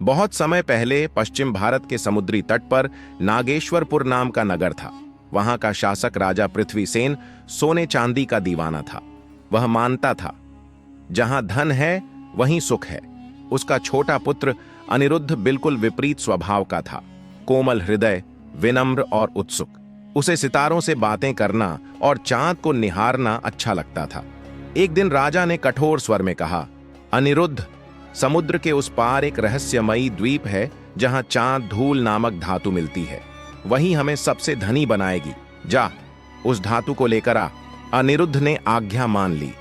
बहुत समय पहले पश्चिम भारत के समुद्री तट पर नागेश्वरपुर नाम का नगर था। वहां का शासक राजा पृथ्वीसेन सोने चांदी का दीवाना था। वह मानता था, जहां धन है वहीं सुख है। उसका छोटा पुत्र अनिरुद्ध बिल्कुल विपरीत स्वभाव का था। कोमल हृदय, विनम्र और उत्सुक। उसे सितारों से बातें करना और चांद को निहारना अच्छा लगता था। एक दिन राजा ने कठोर स्वर में कहा, अनिरुद्ध, समुद्र के उस पार एक रहस्यमयी द्वीप है जहां चांद धूल नामक धातु मिलती है। वही हमें सबसे धनी बनाएगी। जा, उस धातु को लेकर आ। अनिरुद्ध ने आज्ञा मान ली।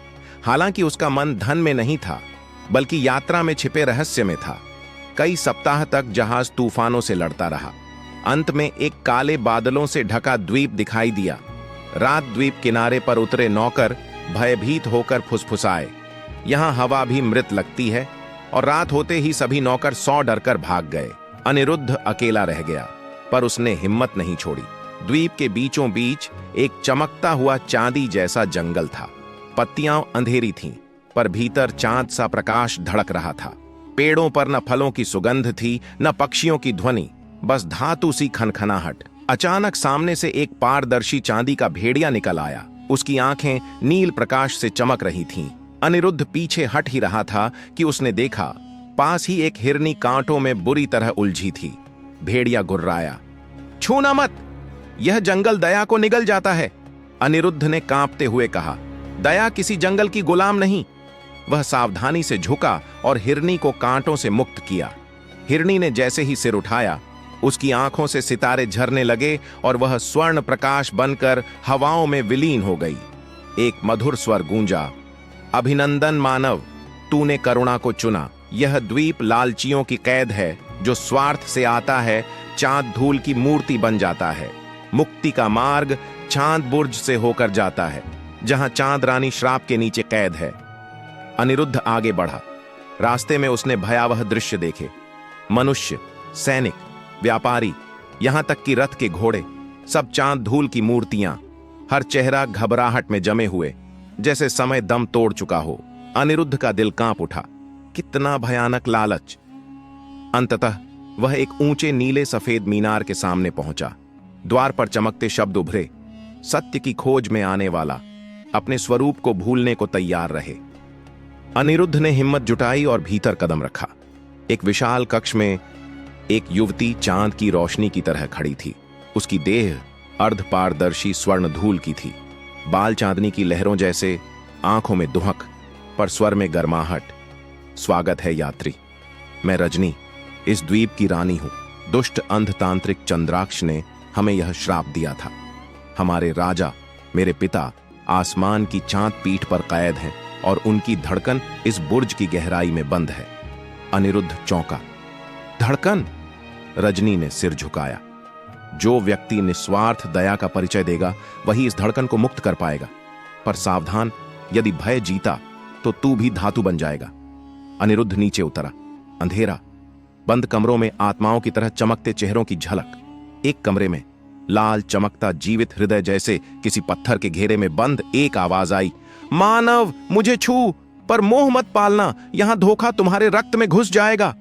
हालांकि उसका मन धन में नहीं था, बल्कि यात्रा में छिपे रहस्य में था। कई सप्ताह तक जहाज तूफानों से लड़ता रहा। अंत में एक काले बादलों से ढका द्वीप दिखाई दिया। रात द्वीप किनारे पर उतरे नौकर भयभीत होकर फुसफुसाए, यहां हवा भी मृत लगती है। और रात होते ही सभी नौकर सौ डरकर भाग गए। अनिरुद्ध अकेला रह गया, पर उसने हिम्मत नहीं छोड़ी। द्वीप के बीचों बीच एक चमकता हुआ चांदी जैसा जंगल था। पत्तियां अंधेरी थीं, पर भीतर चांद सा प्रकाश धड़क रहा था। पेड़ों पर न फलों की सुगंध थी, न पक्षियों की ध्वनि, बस धातु सी खनखनाहट। अचानक सामने से एक पारदर्शी चांदी का भेड़िया निकल आया। उसकी आंखें नील प्रकाश से चमक रही थीं। अनिरुद्ध पीछे हट ही रहा था कि उसने देखा, पास ही एक हिरनी कांटों में बुरी तरह उलझी थी। भेड़िया गुर्राया, छूना मत, यह जंगल दया को निगल जाता है। अनिरुद्ध ने कांपते हुए कहा, दया किसी जंगल की गुलाम नहीं। वह सावधानी से झुका और हिरनी को कांटों से मुक्त किया। हिरनी ने जैसे ही सिर उठाया, उसकी आंखों से सितारे झरने लगे और वह स्वर्ण प्रकाश बनकर हवाओं में विलीन हो गई। एक मधुर स्वर गूंजा, अभिनंदन मानव, तूने करुणा को चुना। यह द्वीप लालचियों की कैद है। जो स्वार्थ से आता है, चांद धूल की मूर्ति बन जाता है। मुक्ति का मार्ग चांद बुर्ज से होकर जाता है, जहां चांद रानी श्राप के नीचे कैद है। अनिरुद्ध आगे बढ़ा। रास्ते में उसने भयावह दृश्य देखे। मनुष्य, सैनिक, व्यापारी, यहां तक कि रथ के घोड़े, सब चांद धूल की मूर्तियां। हर चेहरा घबराहट में जमे हुए, जैसे समय दम तोड़ चुका हो। अनिरुद्ध का दिल कांप उठा। कितना भयानक लालच! अंततः वह एक ऊंचे नीले सफेद मीनार के सामने पहुंचा। द्वार पर चमकते शब्द उभरे, सत्य की खोज में आने वाला अपने स्वरूप को भूलने को तैयार रहे। अनिरुद्ध ने हिम्मत जुटाई और भीतर कदम रखा। एक विशाल कक्ष में एक युवती चांद की रोशनी की तरह खड़ी थी। उसकी देह अर्धपारदर्शी स्वर्ण धूल की थी। बाल चांदनी की लहरों जैसे, आंखों में दुहक, पर स्वर में गर्माहट। स्वागत है यात्री, मैं रजनी, इस द्वीप की रानी हूं। दुष्ट अंधतांत्रिक चंद्राक्ष ने हमें यह श्राप दिया था। हमारे राजा, मेरे पिता, आसमान की चांद पीठ पर कैद हैं और उनकी धड़कन इस बुर्ज की गहराई में बंद है। अनिरुद्ध चौंका। धड़कन? रजनी ने सिर झुकाया। जो व्यक्ति निस्वार्थ दया का परिचय देगा, वही इस धड़कन को मुक्त कर पाएगा। पर सावधान, यदि भय जीता तो तू भी धातु बन जाएगा। अनिरुद्ध नीचे उतरा। अंधेरा, बंद कमरों में आत्माओं की तरह चमकते चेहरों की झलक। एक कमरे में लाल चमकता जीवित हृदय जैसे किसी पत्थर के घेरे में बंद एक आवाज आई, मानव, मुझे छू, पर मोह मत पालना, यहां धोखा तुम्हारे रक्त में घुस जाएगा।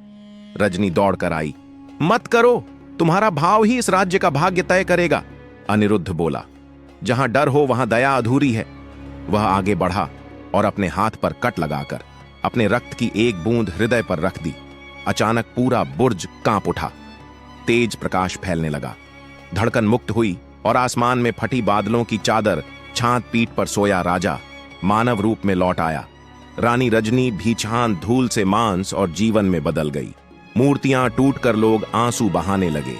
रजनी दौड़ कर आई। मत करो, तुम्हारा भाव ही इस राज्य का भाग्य तय करेगा। अनिरुद्ध बोला, जहां डर हो वहां दया अधूरी है। वह आगे बढ़ा और अपने हाथ पर कट लगाकर अपने रक्त की एक बूंद हृदय पर रख दी। अचानक पूरा बुर्ज कांप उठा। तेज प्रकाश फैलने लगा। धड़कन मुक्त हुई और आसमान में फटी बादलों की चादर छांद पीठ पर सोया राजा मानव रूप में लौट आया। रानी रजनी भी चांद धूल से मांस और जीवन में बदल गई। मूर्तियां टूटकर लोग आंसू बहाने लगे।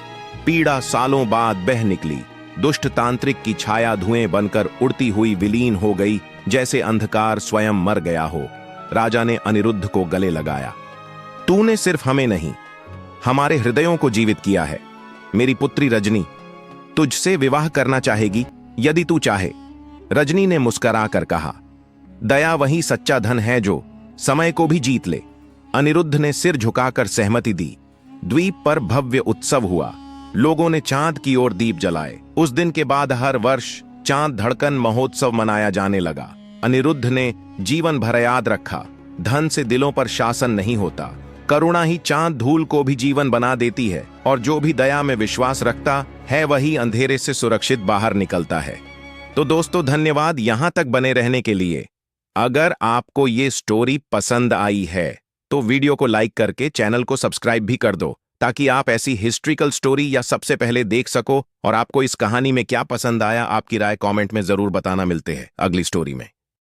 पीड़ा सालों बाद बह निकली। दुष्ट तांत्रिक की छाया धुएं बनकर उड़ती हुई विलीन हो गई, जैसे अंधकार स्वयं मर गया हो। राजा ने अनिरुद्ध को गले लगाया। तूने सिर्फ हमें नहीं, हमारे हृदयों को जीवित किया है। मेरी पुत्री रजनी तुझसे विवाह करना चाहेगी, यदि तू चाहे। रजनी ने मुस्कुरा कर कहा, दया वही सच्चा धन है जो समय को भी जीत ले। अनिरुद्ध ने सिर झुकाकर सहमति दी। द्वीप पर भव्य उत्सव हुआ। लोगों ने चांद की ओर दीप जलाए। उस दिन के बाद हर वर्ष चांद धड़कन महोत्सव मनाया जाने लगा। अनिरुद्ध ने जीवन भर याद रखा, धन से दिलों पर शासन नहीं होता, करुणा ही चांद धूल को भी जीवन बना देती है और जो भी दया में विश्वास रखता है वही अंधेरे से सुरक्षित बाहर निकलता है। तो दोस्तों, धन्यवाद यहां तक बने रहने के लिए। अगर आपको ये स्टोरी पसंद आई है तो वीडियो को लाइक करके चैनल को सब्सक्राइब भी कर दो, ताकि आप ऐसी हिस्ट्रिकल स्टोरी या सबसे पहले देख सको। और आपको इस कहानी में क्या पसंद आया, आपकी राय कमेंट में जरूर बताना। मिलते हैं अगली स्टोरी में।